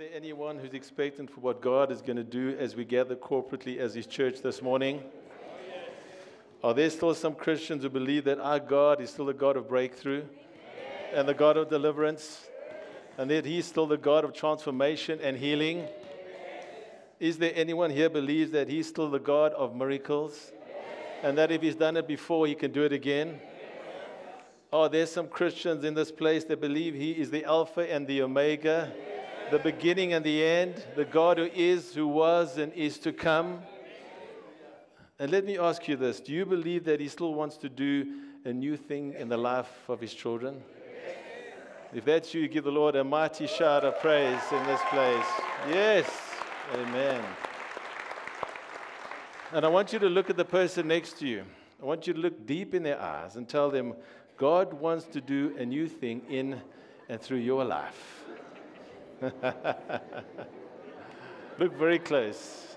there anyone who's expectant for what God is going to do as we gather corporately as His church this morning? Are there still some Christians who believe that our God is still the God of breakthrough and the God of deliverance, and that He's still the God of transformation and healing? Is there anyone here who believes that He's still the God of miracles, and that if He's done it before, He can do it again? Oh, there's some Christians in this place that believe He is the Alpha and the Omega, the beginning and the end, the God who is, who was, and is to come. And let me ask you this. Do you believe that He still wants to do a new thing in the life of His children? If that's you, give the Lord a mighty shout of praise in this place. Yes. Amen. And I want you to look at the person next to you. I want you to look deep in their eyes and tell them, God wants to do a new thing in and through your life. Look very close.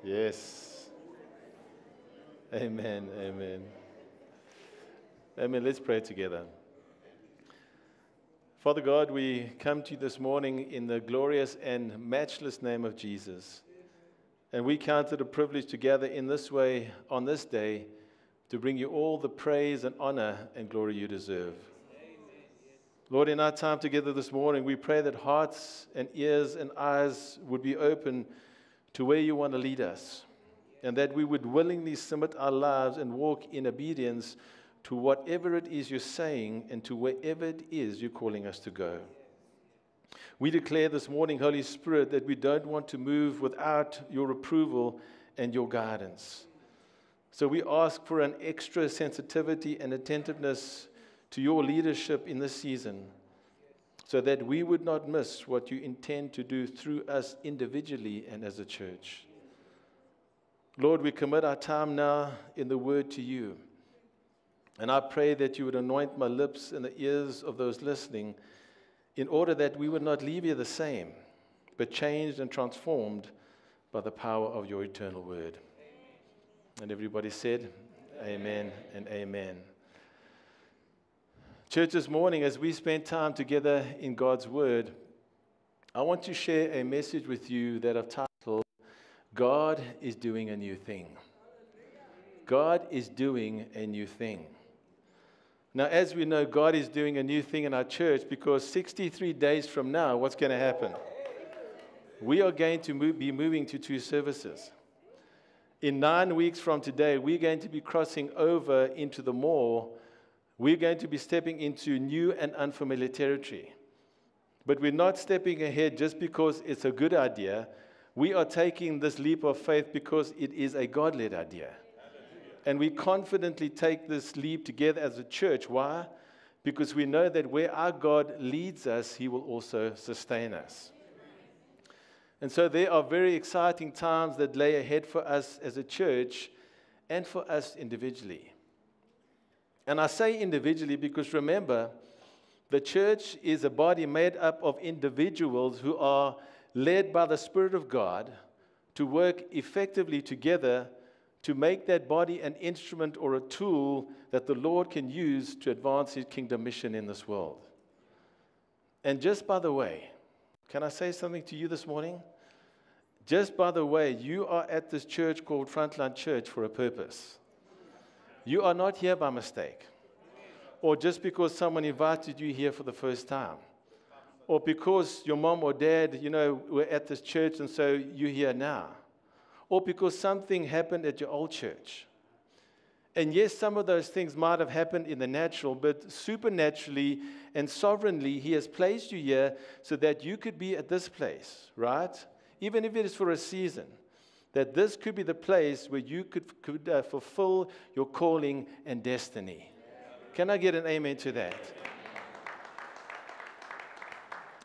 Yes. Amen. Amen. Amen. Let's pray together. Father God, we come to you this morning in the glorious and matchless name of Jesus. And we count it a privilege to gather in this way on this day to bring you all the praise and honor and glory you deserve. Lord, in our time together this morning, we pray that hearts and ears and eyes would be open to where you want to lead us, and that we would willingly submit our lives and walk in obedience to whatever it is you're saying and to wherever it is you're calling us to go. We declare this morning, Holy Spirit, that we don't want to move without your approval and your guidance. So we ask for an extra sensitivity and attentiveness to your leadership in this season, so that we would not miss what you intend to do through us individually and as a church. Lord, we commit our time now in the word to you. And I pray that you would anoint my lips and the ears of those listening, in order that we would not leave here the same, but changed and transformed by the power of your eternal word. And everybody said, amen and amen. Church, this morning, as we spend time together in God's word, I want to share a message with you that I've titled, God is doing a new thing. God is doing a new thing. Now, as we know, God is doing a new thing in our church, because 63 days from now, what's going to happen? We are going to be moving to 2 services. In 9 weeks from today, we're going to be crossing over into the mall. We're going to be stepping into new and unfamiliar territory. But we're not stepping ahead just because it's a good idea. We are taking this leap of faith because it is a God-led idea. And we confidently take this leap together as a church. Why? Because we know that where our God leads us, He will also sustain us. And so there are very exciting times that lay ahead for us as a church and for us individually. And I say individually because remember, the church is a body made up of individuals who are led by the Spirit of God to work effectively together to make that body an instrument or a tool that the Lord can use to advance His kingdom mission in this world. And just by the way, can I say something to you this morning? Just by the way, you are at this church called Frontline Church for a purpose. You are not here by mistake, or just because someone invited you here for the first time, or because your mom or dad, were at this church and so you're here now. Or because something happened at your old church. And yes, some of those things might have happened in the natural, but supernaturally and sovereignly, He has placed you here so that you could be at this place, right? Even if it is for a season, that this could be the place where you could fulfill your calling and destiny. Can I get an amen to that?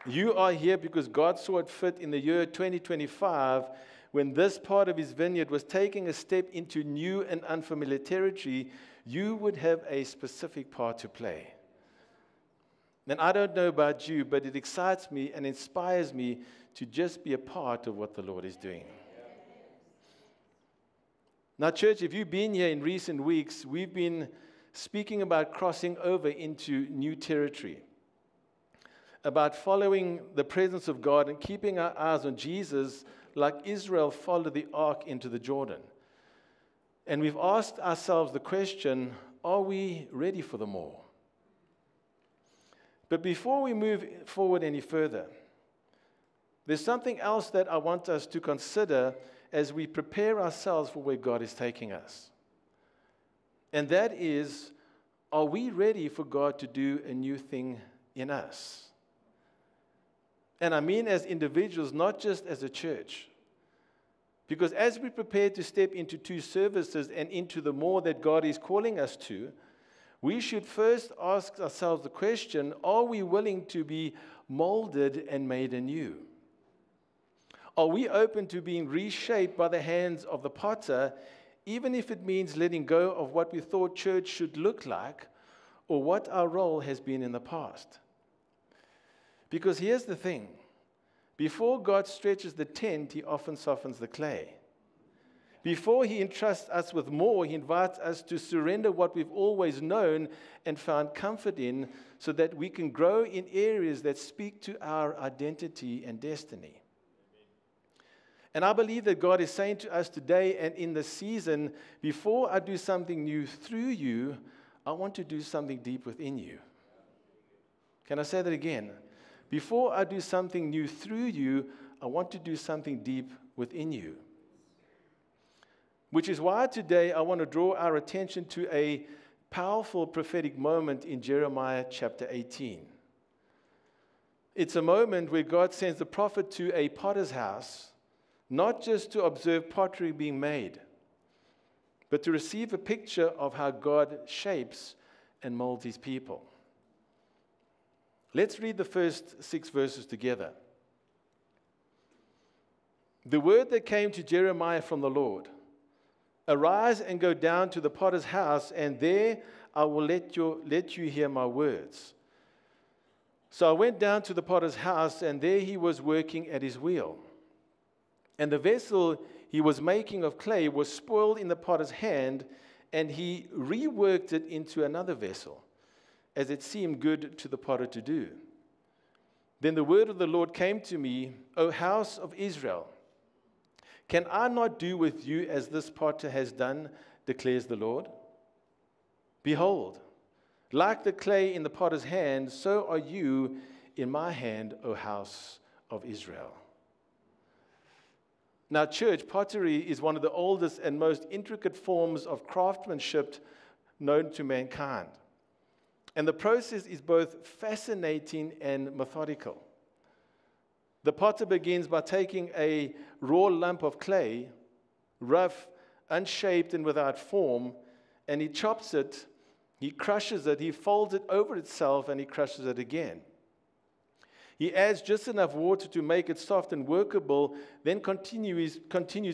You are here because God saw it fit in the year 2025, when this part of His vineyard was taking a step into new and unfamiliar territory. You would have a specific part to play. And I don't know about you, but it excites me and inspires me to just be a part of what the Lord is doing. Now, church, if you've been here in recent weeks, we've been speaking about crossing over into new territory, about following the presence of God and keeping our eyes on Jesus like Israel followed the ark into the Jordan. And we've asked ourselves the question, are we ready for the more? But before we move forward any further, there's something else that I want us to consider as we prepare ourselves for where God is taking us. And that is, are we ready for God to do a new thing in us? And I mean as individuals, not just as a church. Because as we prepare to step into 2 services and into the more that God is calling us to, we should first ask ourselves the question, are we willing to be molded and made anew? Are we open to being reshaped by the hands of the potter, even if it means letting go of what we thought church should look like or what our role has been in the past? Because here's the thing. Before God stretches the tent, he often softens the clay. Before he entrusts us with more, he invites us to surrender what we've always known and found comfort in so that we can grow in areas that speak to our identity and destiny. And I believe that God is saying to us today and in this season, before I do something new through you, I want to do something deep within you. Can I say that again? Before I do something new through you, I want to do something deep within you. Which is why today I want to draw our attention to a powerful prophetic moment in Jeremiah chapter 18. It's a moment where God sends the prophet to a potter's house, not just to observe pottery being made, but to receive a picture of how God shapes and molds his people. Let's read the first 6 verses together. The word that came to Jeremiah from the Lord: arise and go down to the potter's house, and there I will let you hear my words. So I went down to the potter's house, and there he was working at his wheel. And the vessel he was making of clay was spoiled in the potter's hand, and he reworked it into another vessel, as it seemed good to the potter to do. Then the word of the Lord came to me, O house of Israel, can I not do with you as this potter has done, declares the Lord? Behold, like the clay in the potter's hand, so are you in my hand, O house of Israel. Now, church, pottery is one of the oldest and most intricate forms of craftsmanship known to mankind. And the process is both fascinating and methodical. The potter begins by taking a raw lump of clay, rough, unshaped, and without form, and he chops it, he crushes it, he folds it over itself, and he crushes it again. He adds just enough water to make it soft and workable, then continues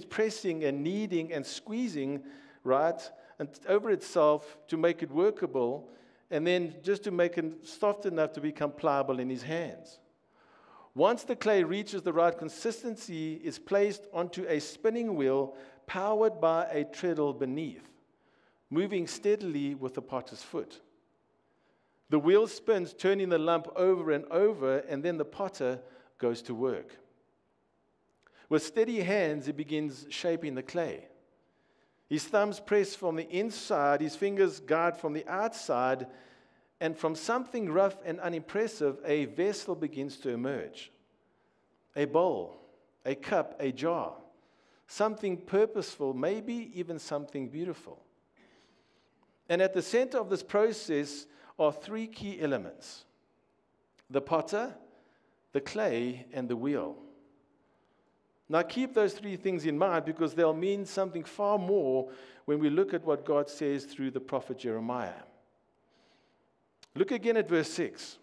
pressing and kneading and squeezing, right, and over itself to make it workable, and then just to make it soft enough to become pliable in his hands. Once the clay reaches the right consistency, it's placed onto a spinning wheel powered by a treadle beneath, moving steadily with the potter's foot. The wheel spins, turning the lump over and over, and then the potter goes to work. With steady hands, he begins shaping the clay. His thumbs press from the inside, his fingers guide from the outside, and from something rough and unimpressive, a vessel begins to emerge. A bowl, a cup, a jar, something purposeful, maybe even something beautiful. And at the center of this process are 3 key elements: the potter, the clay, and the wheel. Now keep those 3 things in mind, because they'll mean something far more when we look at what God says through the prophet Jeremiah. Look again at verse 6.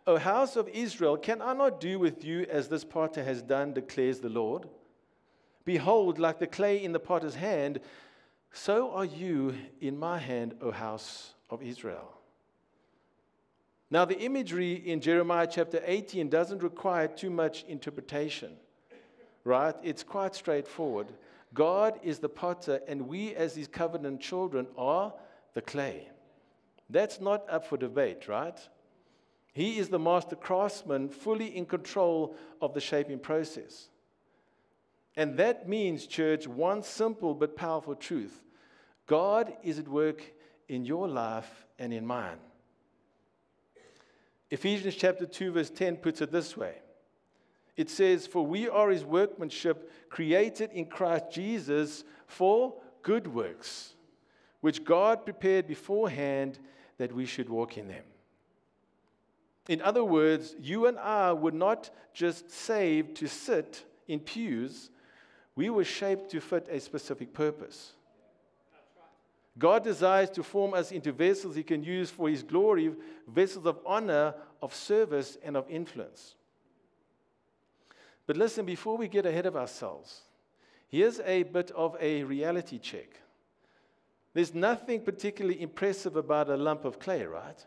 O house of Israel, can I not do with you as this potter has done, declares the Lord? Behold, like the clay in the potter's hand, so are you in my hand, O house of Israel. Now, the imagery in Jeremiah chapter 18 doesn't require too much interpretation, right? It's quite straightforward. God is the potter, and we as his covenant children are the clay. That's not up for debate, right? He is the master craftsman, fully in control of the shaping process. And that means, church, one simple but powerful truth. God is at work in your life and in mine. Ephesians chapter 2 verse 10 puts it this way. It says, "For we are his workmanship, created in Christ Jesus for good works, which God prepared beforehand that we should walk in them." In other words, you and I were not just saved to sit in pews. We were shaped to fit a specific purpose. God desires to form us into vessels he can use for his glory, vessels of honor, of service, and of influence. But listen, before we get ahead of ourselves, here's a bit of a reality check. There's nothing particularly impressive about a lump of clay, right?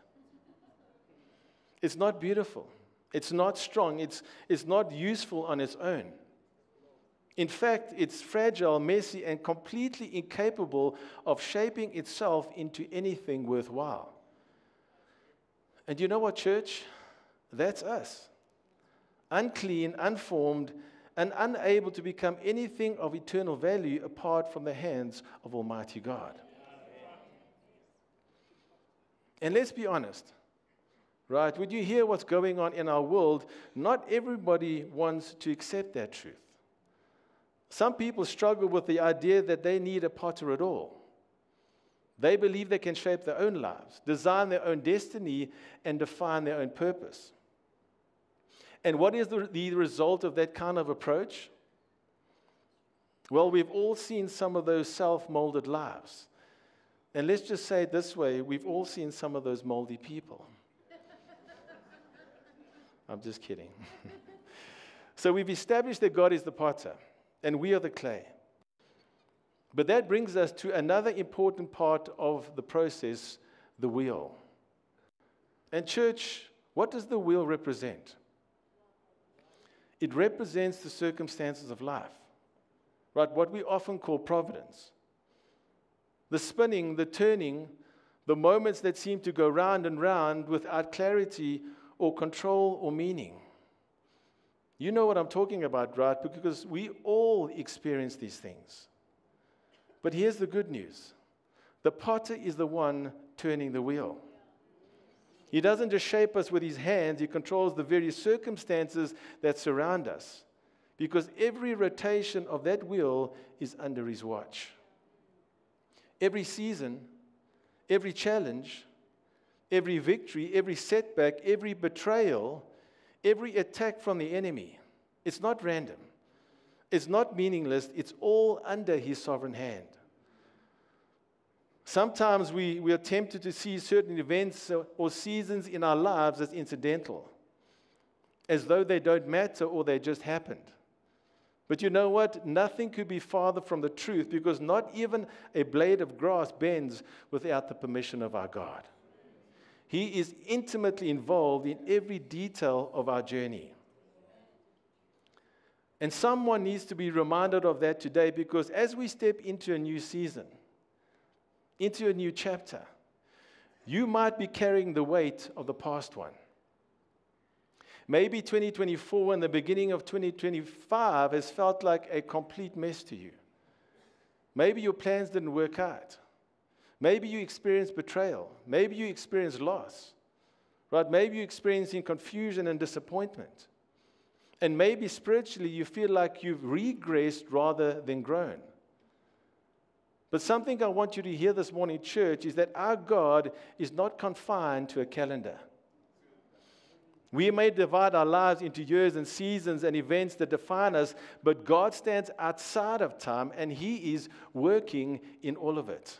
It's not beautiful. It's not strong. It's not useful on its own. In fact, it's fragile, messy, and completely incapable of shaping itself into anything worthwhile. And you know what, church? That's us. Unclean, unformed, and unable to become anything of eternal value apart from the hands of Almighty God. And let's be honest, right? When you hear what's going on in our world, not everybody wants to accept that truth. Some people struggle with the idea that they need a potter at all. They believe they can shape their own lives, design their own destiny, and define their own purpose. And what is the result of that kind of approach? Well, we've all seen some of those self-molded lives. And let's just say it this way, we've all seen some of those moldy people. I'm just kidding. So we've established that God is the potter, and we are the clay. But that brings us to another important part of the process, the wheel. And church, what does the wheel represent? It represents the circumstances of life, right? What we often call providence. The spinning, the turning, the moments that seem to go round and round without clarity or control or meaning. You know what I'm talking about, right? Because we all experience these things. But here's the good news. The potter is the one turning the wheel. He doesn't just shape us with his hands, he controls the various circumstances that surround us. Because every rotation of that wheel is under his watch. Every season, every challenge, every victory, every setback, every betrayal, every attack from the enemy, it's not random. It's not meaningless. It's all under his sovereign hand. Sometimes we are tempted to see certain events or seasons in our lives as incidental, as though they don't matter or they just happened. But you know what? Nothing could be farther from the truth, because not even a blade of grass bends without the permission of our God. He is intimately involved in every detail of our journey. And someone needs to be reminded of that today, because as we step into a new season, into a new chapter, you might be carrying the weight of the past one. Maybe 2024 and the beginning of 2025 has felt like a complete mess to you. Maybe your plans didn't work out. Maybe you experienced betrayal. Maybe you experienced loss. Right? Maybe you're experiencing confusion and disappointment. And maybe spiritually you feel like you've regressed rather than grown. But something I want you to hear this morning, church, is that our God is not confined to a calendar. We may divide our lives into years and seasons and events that define us, but God stands outside of time, and He is working in all of it.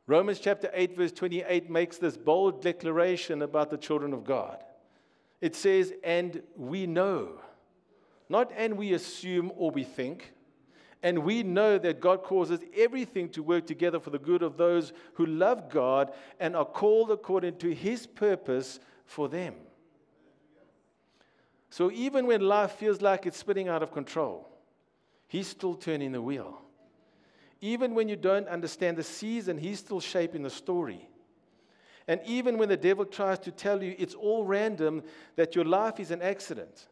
Romans chapter 8, verse 28 makes this bold declaration about the children of God. It says, and we know, not and we assume or we think, and we know that God causes everything to work together for the good of those who love God and are called according to His purpose for them. So even when life feels like it's spinning out of control, He's still turning the wheel. Even when you don't understand the season, He's still shaping the story. And even when the devil tries to tell you it's all random, that your life is an accident,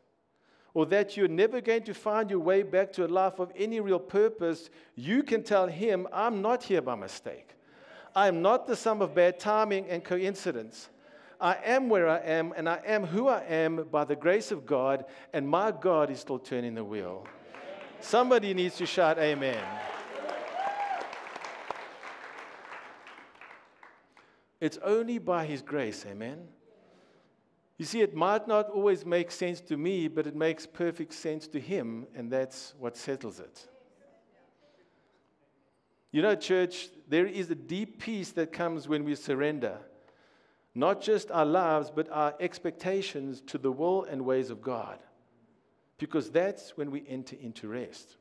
or that you're never going to find your way back to a life of any real purpose, you can tell him, I'm not here by mistake. I am not the sum of bad timing and coincidence. I am where I am, and I am who I am by the grace of God, and my God is still turning the wheel. Somebody needs to shout amen. It's only by His grace, amen? You see, it might not always make sense to me, but it makes perfect sense to Him, and that's what settles it. You know, church, there is a deep peace that comes when we surrender, not just our lives, but our expectations to the will and ways of God, because that's when we enter into rest.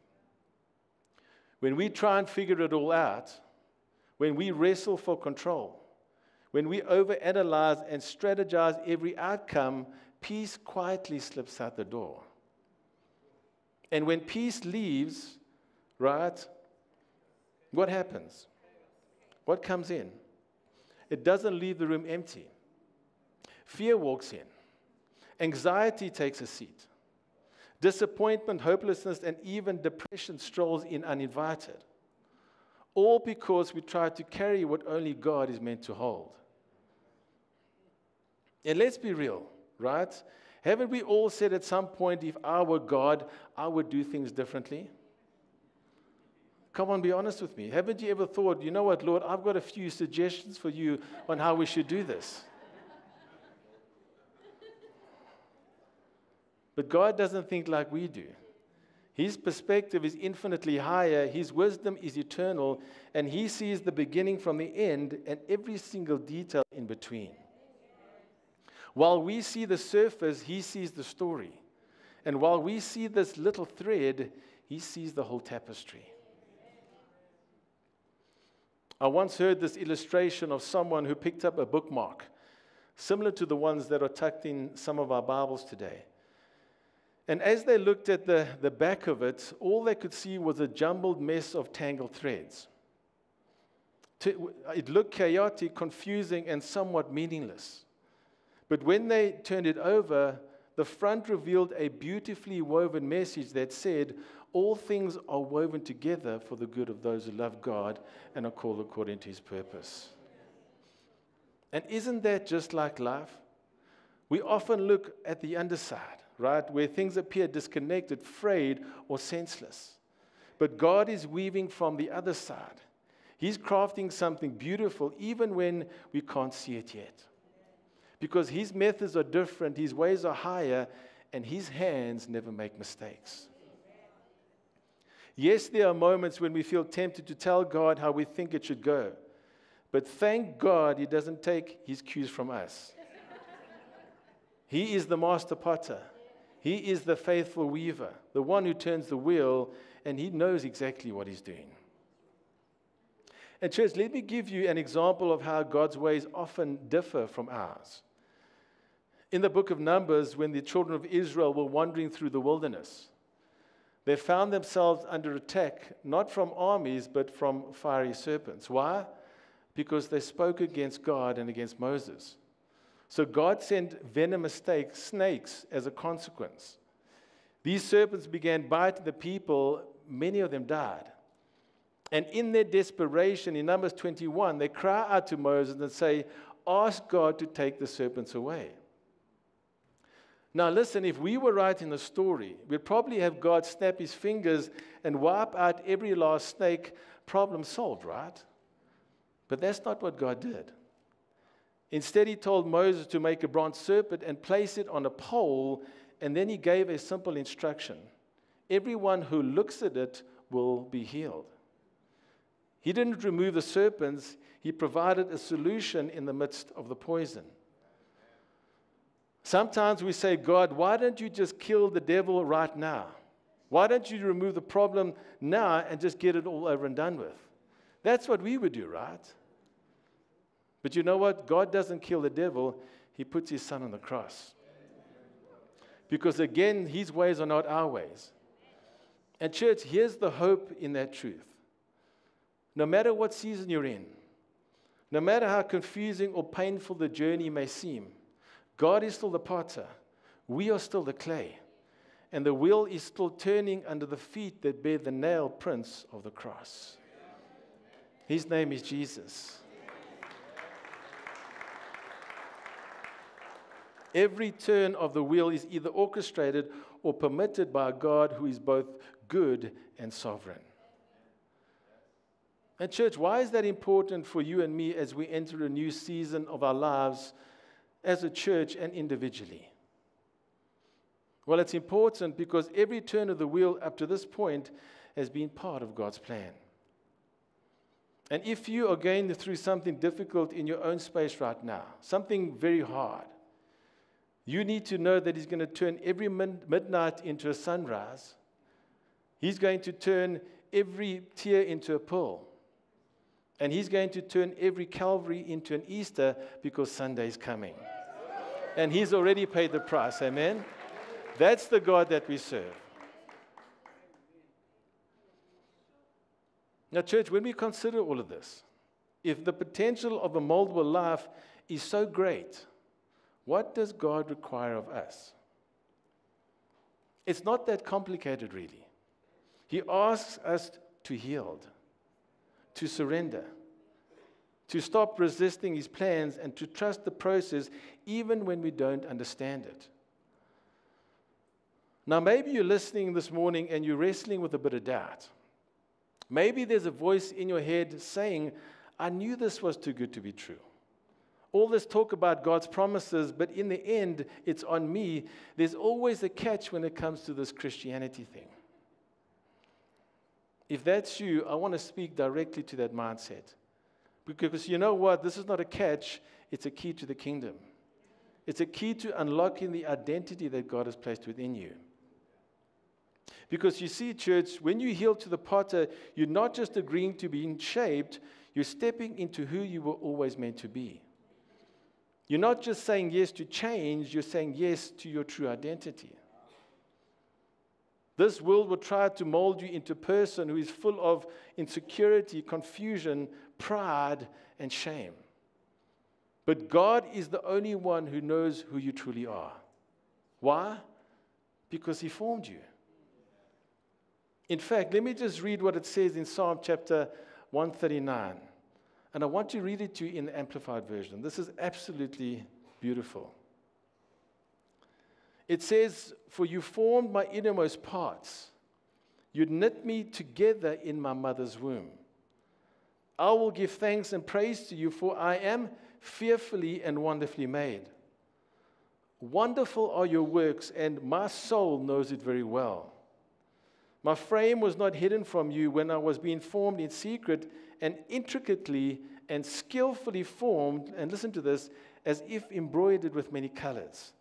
When we try and figure it all out, when we wrestle for control, when we overanalyze and strategize every outcome, peace quietly slips out the door. And when peace leaves, right, what happens? What comes in? It doesn't leave the room empty. Fear walks in. Anxiety takes a seat. Disappointment, hopelessness, and even depression strolls in uninvited. All because we try to carry what only God is meant to hold. And let's be real, right? Haven't we all said at some point, if I were God, I would do things differently? Come on, be honest with me. Haven't you ever thought, you know what, Lord, I've got a few suggestions for you on how we should do this? But God doesn't think like we do. His perspective is infinitely higher, His wisdom is eternal, and He sees the beginning from the end and every single detail in between. While we see the surface, He sees the story. And while we see this little thread, He sees the whole tapestry. I once heard this illustration of someone who picked up a bookmark, similar to the ones that are tucked in some of our Bibles today. And as they looked at the back of it, all they could see was a jumbled mess of tangled threads. It looked chaotic, confusing, and somewhat meaningless. But when they turned it over, the front revealed a beautifully woven message that said, all things are woven together for the good of those who love God and are called according to His purpose. And isn't that just like life? We often look at the underside, right, where things appear disconnected, frayed, or senseless. But God is weaving from the other side. He's crafting something beautiful even when we can't see it yet. Because His methods are different, His ways are higher, and His hands never make mistakes. Yes, there are moments when we feel tempted to tell God how we think it should go. But thank God He doesn't take His cues from us. He is the master potter. He is the faithful weaver, the one who turns the wheel, and He knows exactly what He's doing. And church, let me give you an example of how God's ways often differ from ours. In the book of Numbers, when the children of Israel were wandering through the wilderness, they found themselves under attack, not from armies, but from fiery serpents. Why? Because they spoke against God and against Moses. So God sent venomous snakes as a consequence. These serpents began biting the people. Many of them died. And in their desperation, in Numbers 21, they cry out to Moses and say, ask God to take the serpents away. Now listen, if we were writing the story, we'd probably have God snap His fingers and wipe out every last snake, problem solved, right? But that's not what God did. Instead, He told Moses to make a bronze serpent and place it on a pole, and then He gave a simple instruction. Everyone who looks at it will be healed. He didn't remove the serpents, He provided a solution in the midst of the poison. Sometimes we say, God, why don't you just kill the devil right now? Why don't you remove the problem now and just get it all over and done with? That's what we would do, right? But you know what? God doesn't kill the devil. He puts His Son on the cross. Because again, His ways are not our ways. And church, here's the hope in that truth. No matter what season you're in, no matter how confusing or painful the journey may seem, God is still the potter. We are still the clay. And the wheel is still turning under the feet that bear the nail prints of the cross. His name is Jesus. Every turn of the wheel is either orchestrated or permitted by a God who is both good and sovereign. And church, why is that important for you and me as we enter a new season of our lives as a church and individually? Well, it's important because every turn of the wheel up to this point has been part of God's plan. And if you are going through something difficult in your own space right now, something very hard, you need to know that He's going to turn every midnight into a sunrise. He's going to turn every tear into a pearl. And He's going to turn every Calvary into an Easter because Sunday is coming. And He's already paid the price. Amen? That's the God that we serve. Now, church, when we consider all of this, if the potential of a moldable life is so great, what does God require of us? It's not that complicated, really. He asks us to yield, to surrender, to stop resisting His plans, and to trust the process even when we don't understand it. Now, maybe you're listening this morning and you're wrestling with a bit of doubt. Maybe there's a voice in your head saying, I knew this was too good to be true. All this talk about God's promises, but in the end, it's on me. There's always a catch when it comes to this Christianity thing. If that's you, I want to speak directly to that mindset. Because you know what? This is not a catch. It's a key to the kingdom. It's a key to unlocking the identity that God has placed within you. Because you see, church, when you yield to the potter, you're not just agreeing to being shaped, you're stepping into who you were always meant to be. You're not just saying yes to change, you're saying yes to your true identity. This world will try to mold you into a person who is full of insecurity, confusion, pride, and shame. But God is the only one who knows who you truly are. Why? Because He formed you. In fact, let me just read what it says in Psalm chapter 139. And I want to read it to you in the Amplified Version. This is absolutely beautiful. It says, "For you formed my innermost parts. You knit me together in my mother's womb. I will give thanks and praise to you, for I am fearfully and wonderfully made. Wonderful are your works, and my soul knows it very well. My frame was not hidden from you when I was being formed in secret and intricately and skillfully formed," and listen to this, "as if embroidered with many colors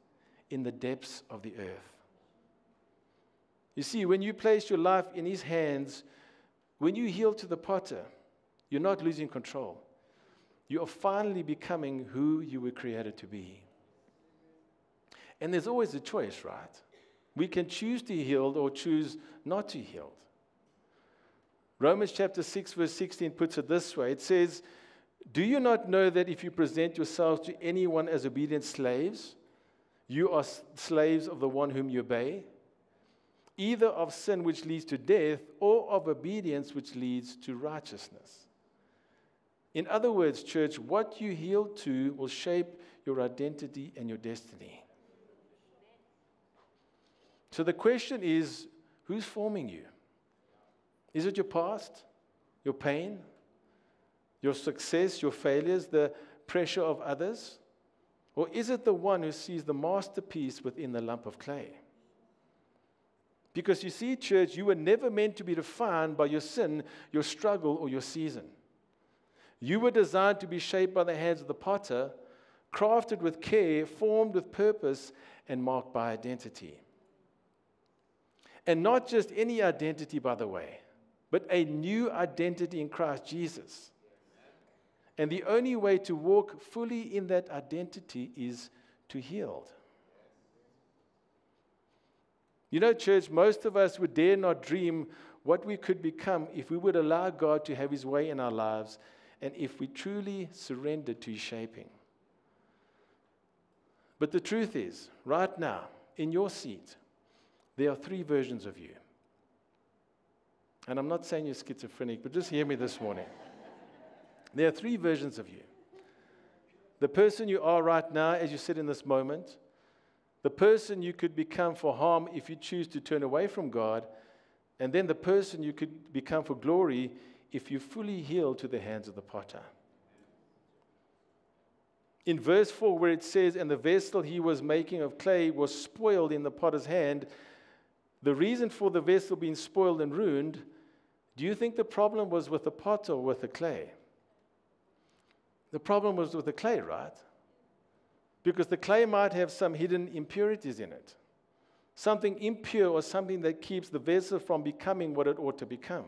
in the depths of the earth." You see, when you place your life in His hands, when you yield to the potter, you're not losing control. You are finally becoming who you were created to be. And there's always a choice, right? We can choose to yield or choose not to yield. Romans chapter 6, verse 16 puts it this way. It says, "Do you not know that if you present yourselves to anyone as obedient slaves, you are slaves of the one whom you obey, either of sin which leads to death or of obedience which leads to righteousness?" In other words, church, what you yield to will shape your identity and your destiny. So the question is, who's forming you? Is it your past, your pain, your success, your failures, the pressure of others? Or is it the one who sees the masterpiece within the lump of clay? Because you see, church, you were never meant to be defined by your sin, your struggle, or your season. You were designed to be shaped by the hands of the potter, crafted with care, formed with purpose, and marked by identity. And not just any identity, by the way, but a new identity in Christ Jesus. And the only way to walk fully in that identity is to yield. You know, church, most of us would dare not dream what we could become if we would allow God to have His way in our lives and if we truly surrendered to His shaping. But the truth is, right now, in your seat, there are 3 versions of you. And I'm not saying you're schizophrenic, but just hear me this morning. There are 3 versions of you. The person you are right now as you sit in this moment, the person you could become for harm if you choose to turn away from God, and then the person you could become for glory if you fully yield to the hands of the potter. In verse 4, where it says, "And the vessel he was making of clay was spoiled in the potter's hand," the reason for the vessel being spoiled and ruined, do you think the problem was with the potter or with the clay? The problem was with the clay, right? Because the clay might have some hidden impurities in it. Something impure or something that keeps the vessel from becoming what it ought to become.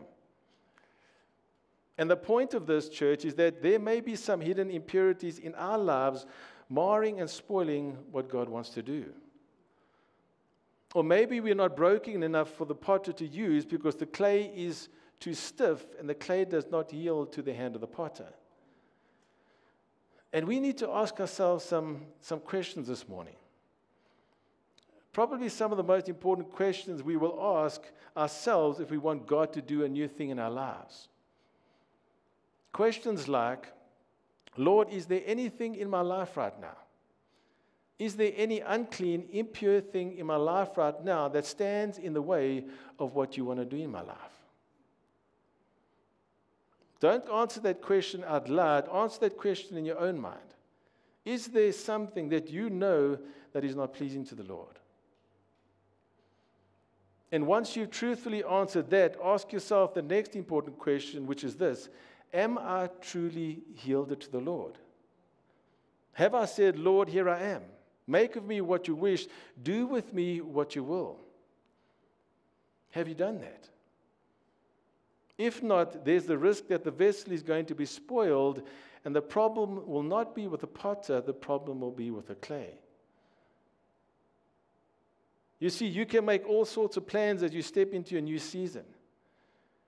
And the point of this, church, is that there may be some hidden impurities in our lives marring and spoiling what God wants to do. Or maybe we're not broken enough for the potter to use because the clay is too stiff and the clay does not yield to the hand of the potter. And we need to ask ourselves some questions this morning. Probably some of the most important questions we will ask ourselves if we want God to do a new thing in our lives. Questions like, Lord, is there anything in my life right now? Is there any unclean, impure thing in my life right now that stands in the way of what you want to do in my life? Don't answer that question out loud. Answer that question in your own mind. Is there something that you know that is not pleasing to the Lord? And once you've truthfully answered that, ask yourself the next important question, which is this: am I truly yielded to the Lord? Have I said, Lord, here I am. Make of me what you wish. Do with me what you will. Have you done that? If not, there's the risk that the vessel is going to be spoiled, and the problem will not be with the potter, the problem will be with the clay. You see, you can make all sorts of plans as you step into a new season.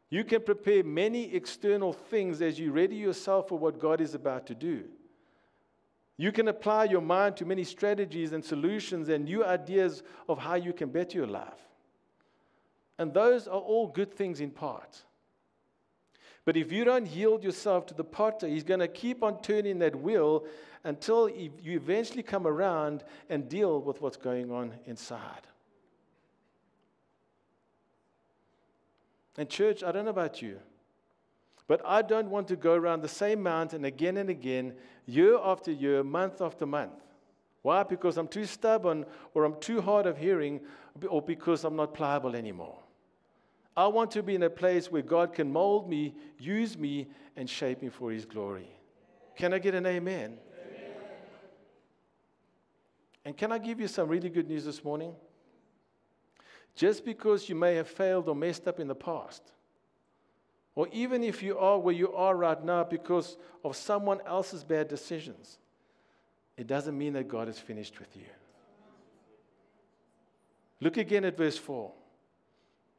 You can prepare many external things as you ready yourself for what God is about to do. You can apply your mind to many strategies and solutions and new ideas of how you can better your life. And those are all good things in part. But if you don't yield yourself to the potter, he's going to keep on turning that wheel until you eventually come around and deal with what's going on inside. And church, I don't know about you, but I don't want to go around the same mountain again and again, year after year, month after month. Why? Because I'm too stubborn, or I'm too hard of hearing, or because I'm not pliable anymore. I want to be in a place where God can mold me, use me, and shape me for His glory. Can I get an amen? Amen. And can I give you some really good news this morning? Just because you may have failed or messed up in the past, or even if you are where you are right now because of someone else's bad decisions, it doesn't mean that God is finished with you. Look again at verse 4.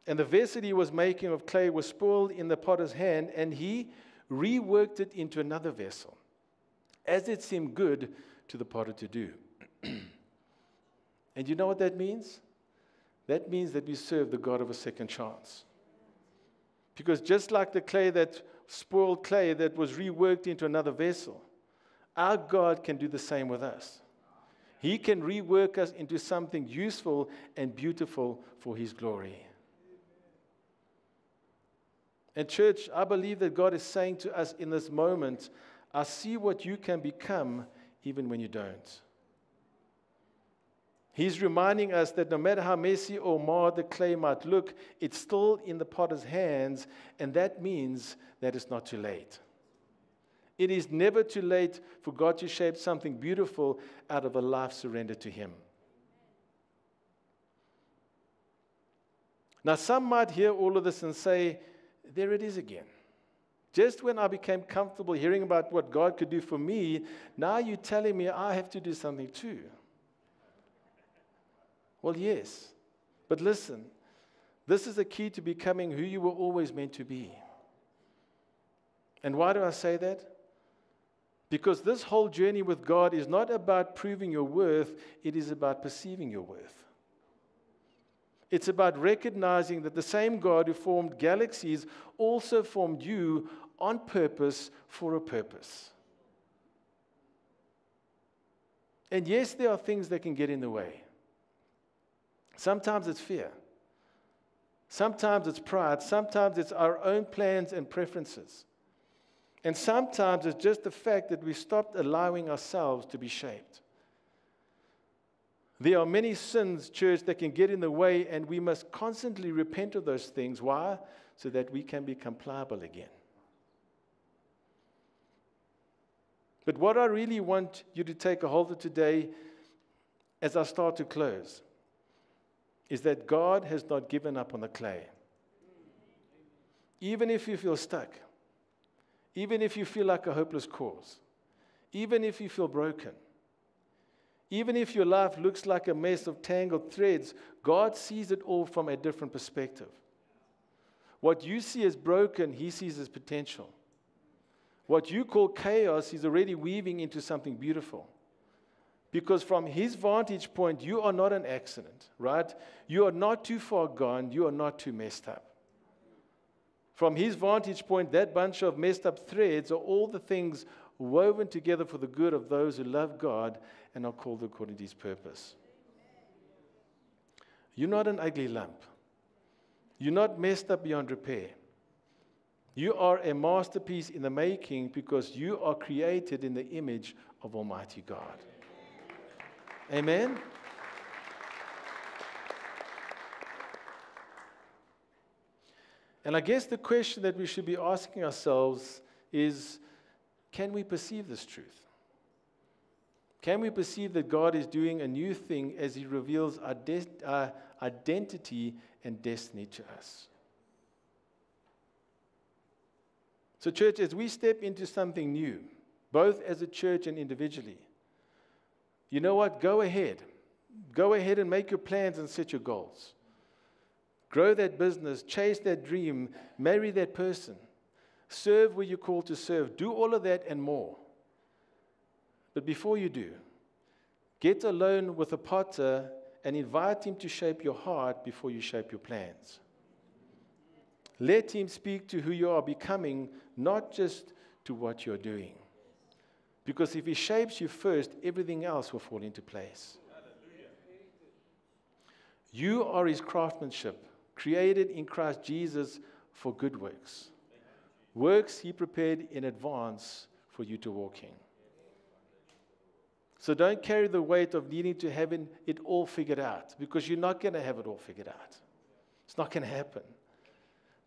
And the vessel he was making of clay was spoiled in the potter's hand, and he reworked it into another vessel, as it seemed good to the potter to do. And you know what that means? That means that we serve the God of a second chance. Because just like the clay, that spoiled clay that was reworked into another vessel, our God can do the same with us. He can rework us into something useful and beautiful for His glory. And church, I believe that God is saying to us in this moment, I see what you can become even when you don't. He's reminding us that no matter how messy or marred the clay might look, it's still in the potter's hands, and that means that it's not too late. It is never too late for God to shape something beautiful out of a life surrendered to Him. Now, some might hear all of this and say, there it is again. Just when I became comfortable hearing about what God could do for me, now you're telling me I have to do something too. Well, yes. But listen, This is the key to becoming who you were always meant to be. And why do I say that? Because this whole journey with God is not about proving your worth, it is about perceiving your worth. It's about recognizing that the same God who formed galaxies also formed you on purpose for a purpose. And yes, there are things that can get in the way. Sometimes it's fear. Sometimes it's pride. Sometimes it's our own plans and preferences. And sometimes it's just the fact that we stopped allowing ourselves to be shaped. There are many sins, church, that can get in the way, and we must constantly repent of those things. Why? So that we can become pliable again. But what I really want you to take a hold of today, as I start to close, is that God has not given up on the clay. Even if you feel stuck, even if you feel like a hopeless cause, even if you feel broken, even if your life looks like a mess of tangled threads, God sees it all from a different perspective. What you see as broken, He sees as potential. What you call chaos, He's already weaving into something beautiful. Because from His vantage point, you are not an accident, right? You are not too far gone. You are not too messed up. From His vantage point, that bunch of messed up threads are all the things woven together for the good of those who love God and are called according to His purpose. You're not an ugly lump. You're not messed up beyond repair. You are a masterpiece in the making because you are created in the image of Almighty God. Amen? And I guess the question that we should be asking ourselves is, can we perceive this truth? Can we perceive that God is doing a new thing as He reveals our identity and destiny to us? So, church, as we step into something new, both as a church and individually, you know what? Go ahead. Go ahead and make your plans and set your goals. Grow that business, chase that dream, marry that person, serve where you're called to serve. Do all of that and more. But before you do, get alone with a potter and invite him to shape your heart before you shape your plans. Let him speak to who you are becoming, not just to what you're doing. Because if he shapes you first, everything else will fall into place. You are his craftsmanship, created in Christ Jesus for good works. Works he prepared in advance for you to walk in. So don't carry the weight of needing to have it all figured out, because you're not going to have it all figured out. It's not going to happen.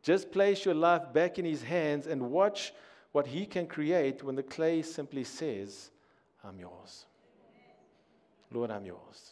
Just place your life back in his hands and watch what he can create when the clay simply says, I'm yours. Lord, I'm yours.